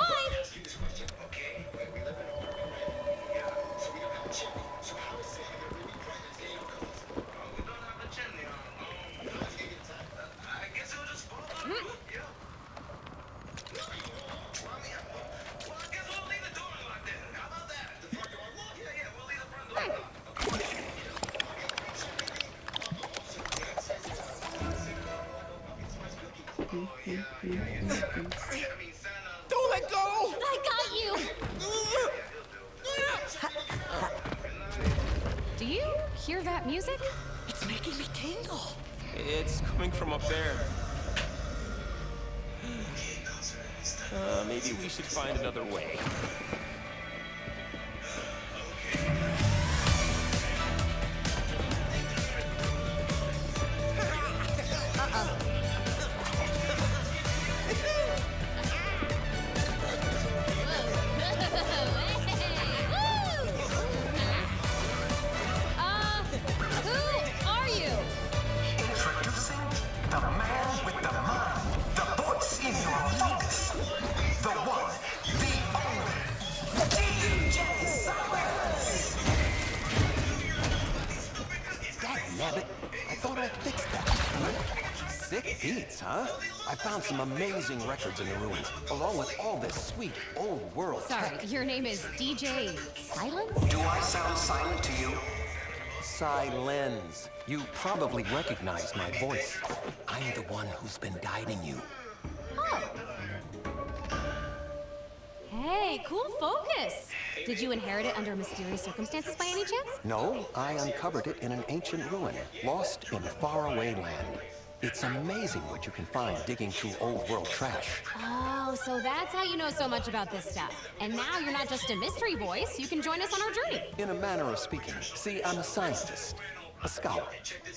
[SPEAKER 5] Don't let go!
[SPEAKER 2] I got you! Do you hear that music?
[SPEAKER 4] It's making me tingle.
[SPEAKER 5] It's coming from up there. Maybe we should find another way.
[SPEAKER 2] Who are you?
[SPEAKER 7] Introducing the man with the mind, the voice in your focus, the one, the only, DJ Silence!
[SPEAKER 11] Dagnabbit, I thought I fixed that. Sick beats, huh? I found some amazing records in the ruins, along with all this sweet old world
[SPEAKER 2] Sorry,
[SPEAKER 11] tech.
[SPEAKER 2] your name is DJ Silence?
[SPEAKER 7] Do I sound silent to you?
[SPEAKER 11] Silence. You probably recognize my voice. I'm the one who's been guiding you.
[SPEAKER 2] Oh. Hey, cool focus. Did you inherit it under mysterious circumstances by any chance?
[SPEAKER 11] No, I uncovered it in an ancient ruin, lost in faraway land. It's amazing what you can find digging through old world trash.
[SPEAKER 2] Oh, so that's how you know so much about this stuff. And now you're not just a mystery voice, you can join us on our journey.
[SPEAKER 11] In a manner of speaking, see, I'm a scientist, a scholar,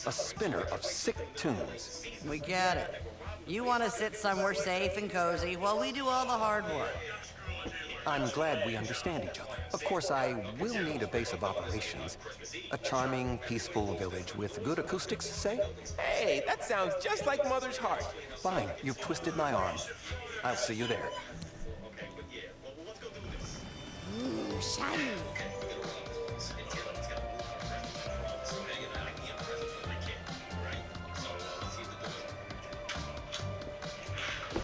[SPEAKER 11] a spinner of sick tunes.
[SPEAKER 4] We get it. You want to sit somewhere safe and cozy while we do all the hard work.
[SPEAKER 11] I'm glad we understand each other. Of course, I will need a base of operations. A charming, peaceful village with good acoustics, say?
[SPEAKER 5] Hey, that sounds just like Mother's heart.
[SPEAKER 11] Fine, you've twisted my arm. I'll see you there.
[SPEAKER 2] Ooh, shiny.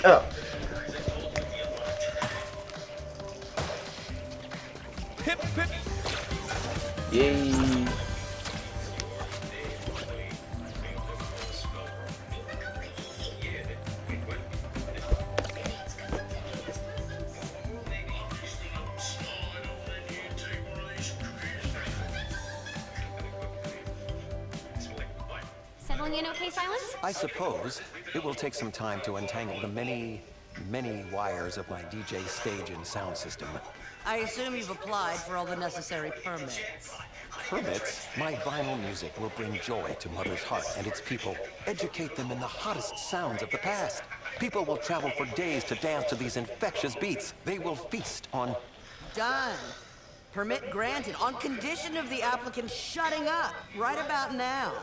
[SPEAKER 1] Oh.
[SPEAKER 5] Hip, hip.
[SPEAKER 1] Yay.
[SPEAKER 2] Settling in okay, Silence?
[SPEAKER 11] I suppose it will take some time to untangle the many wires of my DJ stage and sound system.
[SPEAKER 4] I assume you've applied for all the necessary permits.
[SPEAKER 11] Permits? My vinyl music will bring joy to Mother's Heart and its people. Educate them in the hottest sounds of the past. People will travel for days to dance to these infectious beats. They will feast on...
[SPEAKER 4] Done. Permit granted on condition of the applicant shutting up right about now.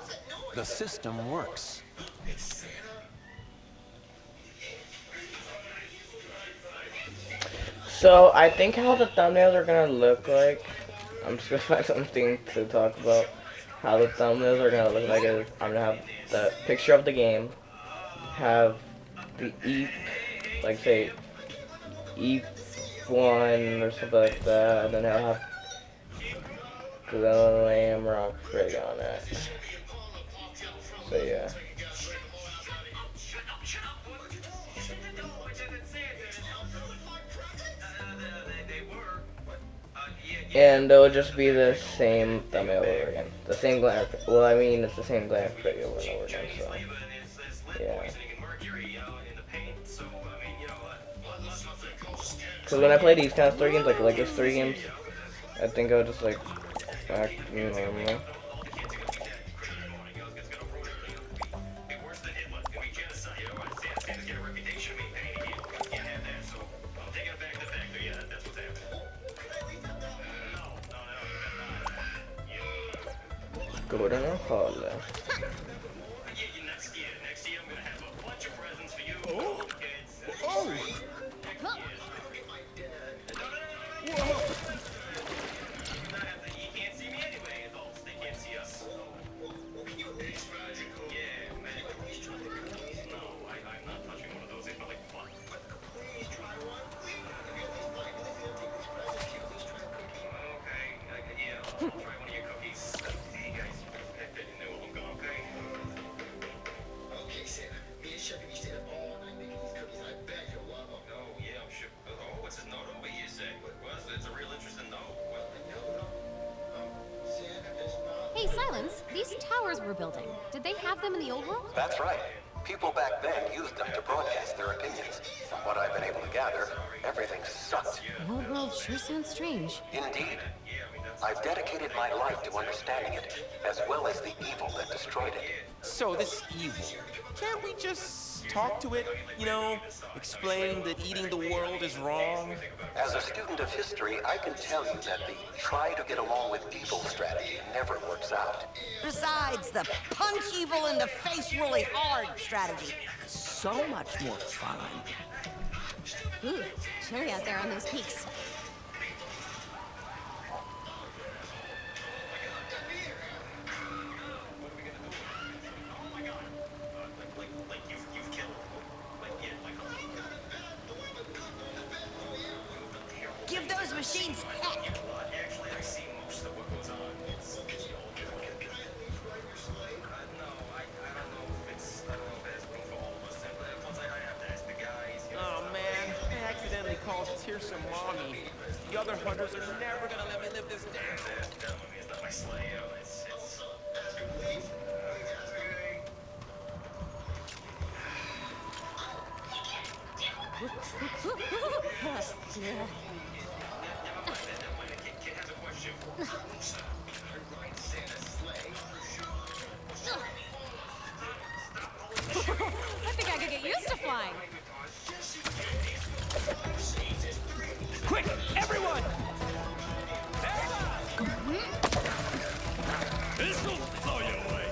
[SPEAKER 11] The system works.
[SPEAKER 1] So I think how the thumbnails are gonna look like, I'm just gonna find something to talk about. How the thumbnails are gonna look like is I'm gonna have the picture of the game, have the like say E1 or something like that, and then I'll have glamrock Freddy on it. So yeah. And it'll just be the same thumbnail over again. The same glam. Well, I mean, it's the same glam Freddy over and over again, so. Yeah. Because when I play these kind of story games, like this story games, I think I'll just, like, act normally. Gordon and Paul.
[SPEAKER 3] Next year I'm gonna have a bunch of presents for you.
[SPEAKER 5] Oh!
[SPEAKER 3] Kids.
[SPEAKER 5] Oh!
[SPEAKER 3] No. You can't see me anyway, adults. They can't see us. Yeah, man. No, I'm not touching one of those. They smell like fun. Please try one. Okay, yeah, I'll try one of your cookies. Hey guys, didn't know I'm going, okay? Okay, Santa. Me and Chevy, we stayed up all night making these cookies. I bet you'll love them. Oh, yeah, I'm sure. Oh, what's his note over here say? Well, it's a real interesting note. Well, the note, Santa is not...
[SPEAKER 2] Hey, Silence, these towers we're building, did they have them in the old world?
[SPEAKER 7] That's right. People back then used them to broadcast their opinions. From what I've been able to gather, everything sucked.
[SPEAKER 2] The old world sure sounds strange.
[SPEAKER 7] Indeed. I've dedicated my life to understanding it, as well as the evil that destroyed it.
[SPEAKER 5] So this evil, can't we just talk to it? You know, explain that eating the world is wrong?
[SPEAKER 7] As a student of history, I can tell you that the try to get along with evil strategy never works out.
[SPEAKER 4] Besides, the punch evil in the face really hard strategy is so much more fun.
[SPEAKER 2] Ooh, chilly out there on those peaks.
[SPEAKER 4] Give those machines heck.
[SPEAKER 3] Actually, I see most of what goes on. No, I don't know if it's, I don't know if it has room for all of us. Plus, I have to ask the guys.
[SPEAKER 5] Oh man, I accidentally called Tearsome Mommy. The other hunters are never gonna let me live this down.
[SPEAKER 3] It's not my sleigh, it's Kid has a question.
[SPEAKER 2] I think I could get used to flying.
[SPEAKER 5] Quick, everyone!
[SPEAKER 12] This'll blow you away.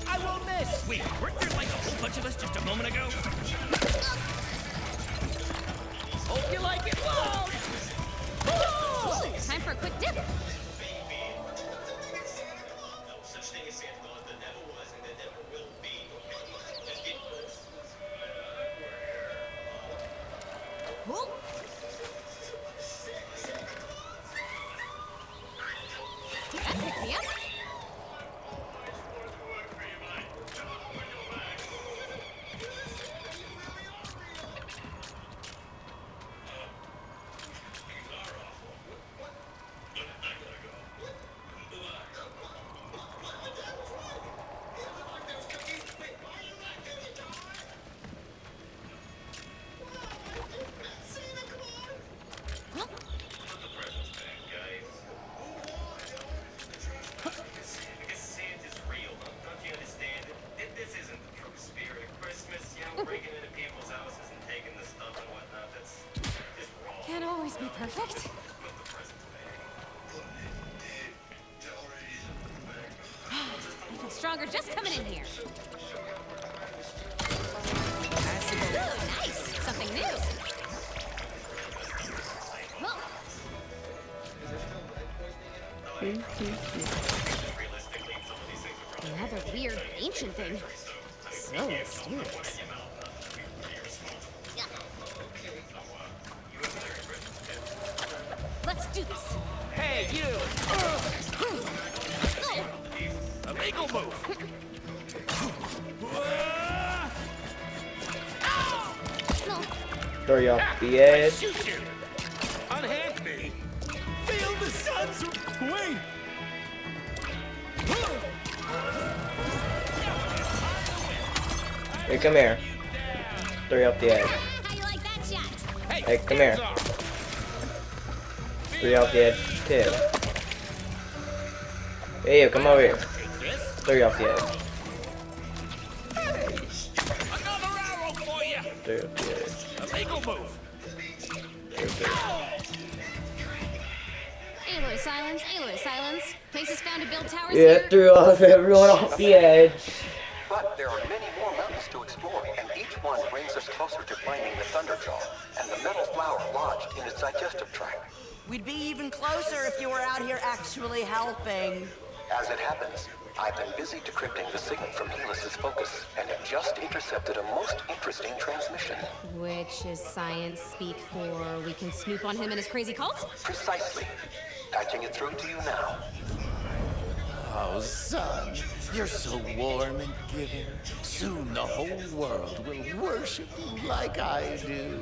[SPEAKER 5] I won't miss!
[SPEAKER 12] Wait, weren't there like a whole bunch of us just a moment ago?
[SPEAKER 5] Hope you like it, Whoa!
[SPEAKER 2] Ooh, time for a quick dip.
[SPEAKER 4] Whoa.
[SPEAKER 2] That picked me up. Can't always be perfect. I feel stronger just coming in here. Ooh, nice! Something new. Another weird ancient thing. So mysterious. Let's do this.
[SPEAKER 5] Hey, you! Illegal move!
[SPEAKER 1] Throw you off the edge.
[SPEAKER 5] Shoot you! Unhand me! Feel the sun's... Wait!
[SPEAKER 1] Hey, come here. Throw you off the edge.
[SPEAKER 2] How you like that shot?
[SPEAKER 1] Hey, come here. Throw you off the edge too. Hey, come over here.
[SPEAKER 12] Take this.
[SPEAKER 1] Throw you off the edge.
[SPEAKER 12] Another arrow for you.
[SPEAKER 1] Throw you off the edge.
[SPEAKER 12] A legal move.
[SPEAKER 2] Aloy silence, Aloy silence. Places found to build towers
[SPEAKER 1] Yeah,
[SPEAKER 2] here.
[SPEAKER 1] threw off everyone off the edge.
[SPEAKER 7] But there are many more mountains to explore, and each one brings us closer to finding the Thunderjaw and the metal flower lodged in its digestive tract.
[SPEAKER 4] We'd be even closer if you were out here actually helping.
[SPEAKER 7] As it happens, I've been busy decrypting the signal from Helis's focus, and have just intercepted a most interesting transmission.
[SPEAKER 2] Which is science speak for we can snoop on him and his crazy cult?
[SPEAKER 7] Precisely. Patching it through to you now.
[SPEAKER 5] Oh, son, you're so warm and giving. Soon the whole world will worship you like I do.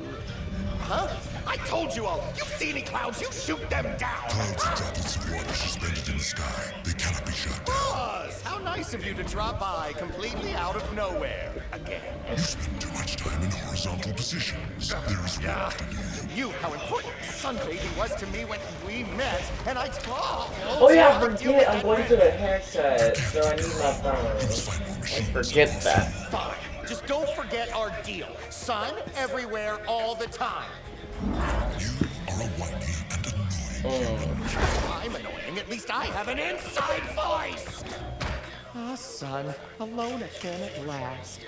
[SPEAKER 5] Huh? I told you all. You see any clouds, you shoot them down.
[SPEAKER 10] Clouds and droplets of water suspended in the sky. They cannot be shot down.
[SPEAKER 5] Boss, how nice of you to drop by completely out of nowhere again.
[SPEAKER 10] You spend too much time in horizontal positions. There is
[SPEAKER 5] Yeah.
[SPEAKER 10] work to do.
[SPEAKER 5] You, how important sunbathing was to me when we met, and I
[SPEAKER 1] Oh yeah, forget I'm going to the haircut, so I need my phone. I forget that.
[SPEAKER 5] Fine. Just don't forget our deal. Sun everywhere all the time.
[SPEAKER 10] You are a whiny and annoying.
[SPEAKER 5] I'm annoying. At least I have an inside voice. Ah, son. Alone again at last.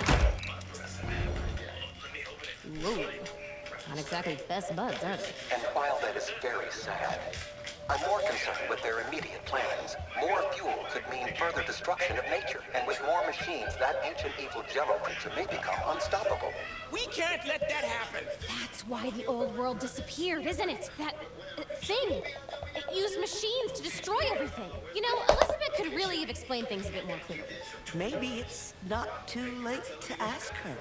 [SPEAKER 2] Whoa. Not exactly best buds, are they?
[SPEAKER 7] And while that is very sad, I'm more concerned with their immediate plans. More fuel could mean further destruction of nature, and with more machines, that ancient evil Jello creature may become unstoppable.
[SPEAKER 12] We can't let that happen.
[SPEAKER 2] That's why the old world disappeared, isn't it? That thing. It used machines to destroy everything. You know, Elizabeth could really have explained things a bit more clearly.
[SPEAKER 4] Maybe it's not too late to ask her.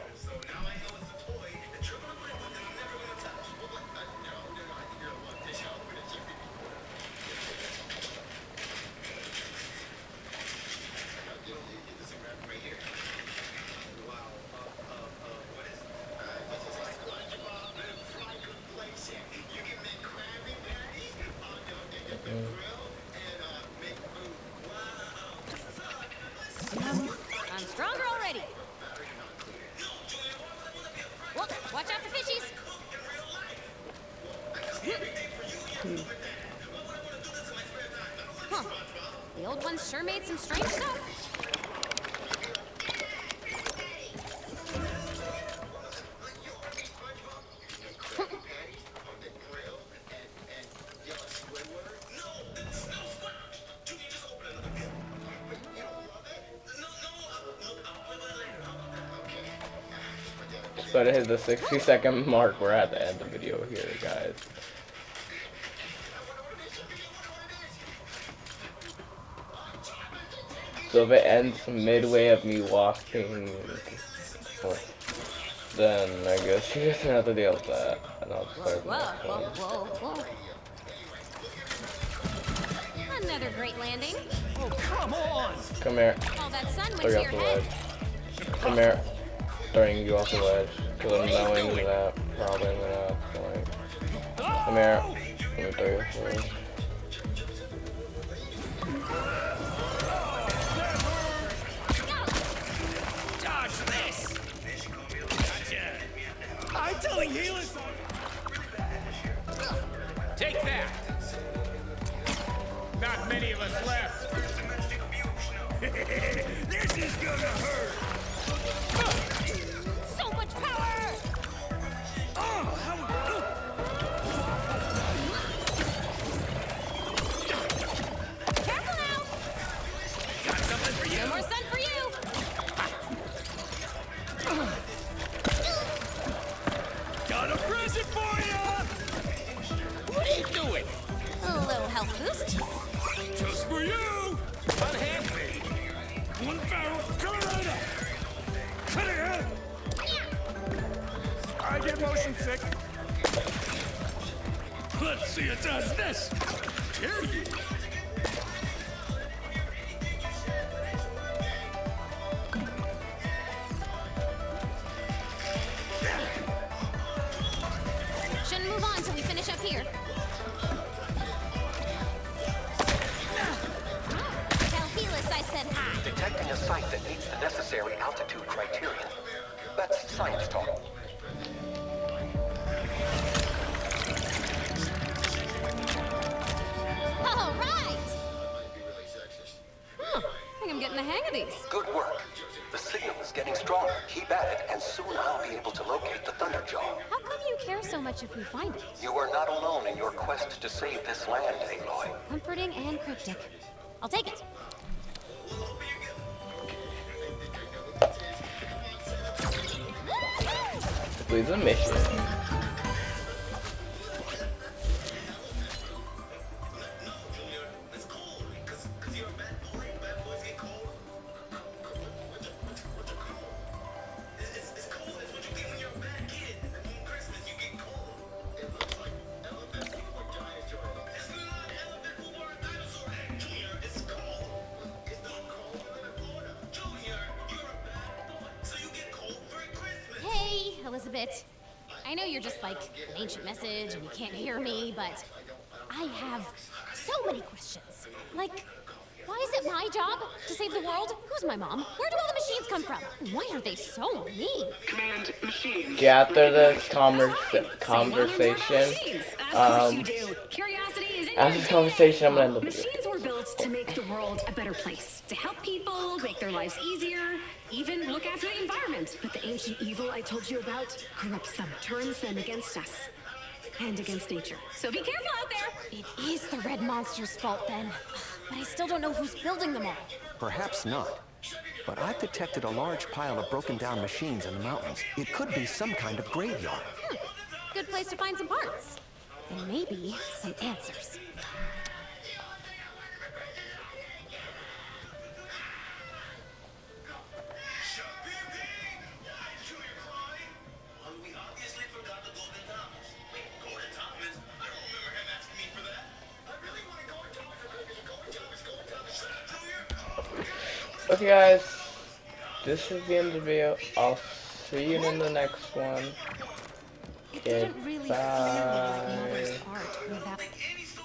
[SPEAKER 2] I'm stronger already. Whoa, watch out for fishies. Huh. The old ones sure made some strange stuff.
[SPEAKER 1] So to hit the 60-second mark, we're at the end of the video here, guys. So if it ends midway of me walking, then I guess you guys don't have to deal with that. And I'll start
[SPEAKER 2] Whoa, whoa, whoa, whoa. Another great landing.
[SPEAKER 12] Oh, come on.
[SPEAKER 1] Come here.
[SPEAKER 2] All that sun went
[SPEAKER 1] Throw
[SPEAKER 2] to
[SPEAKER 1] you
[SPEAKER 2] your
[SPEAKER 1] off the
[SPEAKER 2] head.
[SPEAKER 1] ledge. Come here. Throwing you off the ledge. Because I'm knowing that probably I'm gonna like. Come here. Let me throw you off the ledge.
[SPEAKER 12] Dodge this. Gotcha. I'm telling Helis. Take that. Not many of us left. This is gonna hurt.
[SPEAKER 2] So much power!
[SPEAKER 12] Oh, how...
[SPEAKER 2] Careful now!
[SPEAKER 12] Got something for you.
[SPEAKER 2] No more sun for you!
[SPEAKER 12] Got a present for you. What are you doing?
[SPEAKER 2] A little health boost.
[SPEAKER 12] Just for you. Unhandmade. One barrel coming right up. Cut it out. I get motion sick. Let's see it does this. Dare you?
[SPEAKER 2] Shouldn't move on till we finish up here. Tell said hi.
[SPEAKER 7] Detecting a site that meets the necessary altitude criterion. That's science talk.
[SPEAKER 2] All right. Huh. I think I'm getting the hang of these.
[SPEAKER 7] Good work. The signal is getting stronger. Keep at it, and soon I'll be able to locate the Thunderjaw.
[SPEAKER 2] How come you care so much if we find it?
[SPEAKER 7] You are not alone in your quest to save this land, Aloy.
[SPEAKER 2] Comforting and cryptic. I'll take it.
[SPEAKER 1] Please a mission.
[SPEAKER 2] Hey, Elizabeth. I know you're just like an ancient message and you can't hear me, but I have so many questions. Like, why is it my job to save the world? Who's my mom? Where do all the machines come from? Why are they so mean?
[SPEAKER 3] Command machines.
[SPEAKER 1] Yeah, after this conversation,
[SPEAKER 8] Curiosity is in
[SPEAKER 1] after
[SPEAKER 8] your
[SPEAKER 1] this conversation, I'm gonna end the video.
[SPEAKER 8] Machines were built to make the world a better place, to help people, make their lives easier, even look after the environment. But the ancient evil I told you about corrupts them, turns them against us, and against nature. So be careful out there.
[SPEAKER 2] It is the red monster's fault then. But I still don't know who's building them all.
[SPEAKER 6] Perhaps not. But I've detected a large pile of broken down machines in the mountains. It could be some kind of graveyard.
[SPEAKER 2] Good place to find some parts. And maybe some answers.
[SPEAKER 1] Okay guys, this is the end of the video. I'll see you in the next one.
[SPEAKER 2] It didn't really feel like mother's art without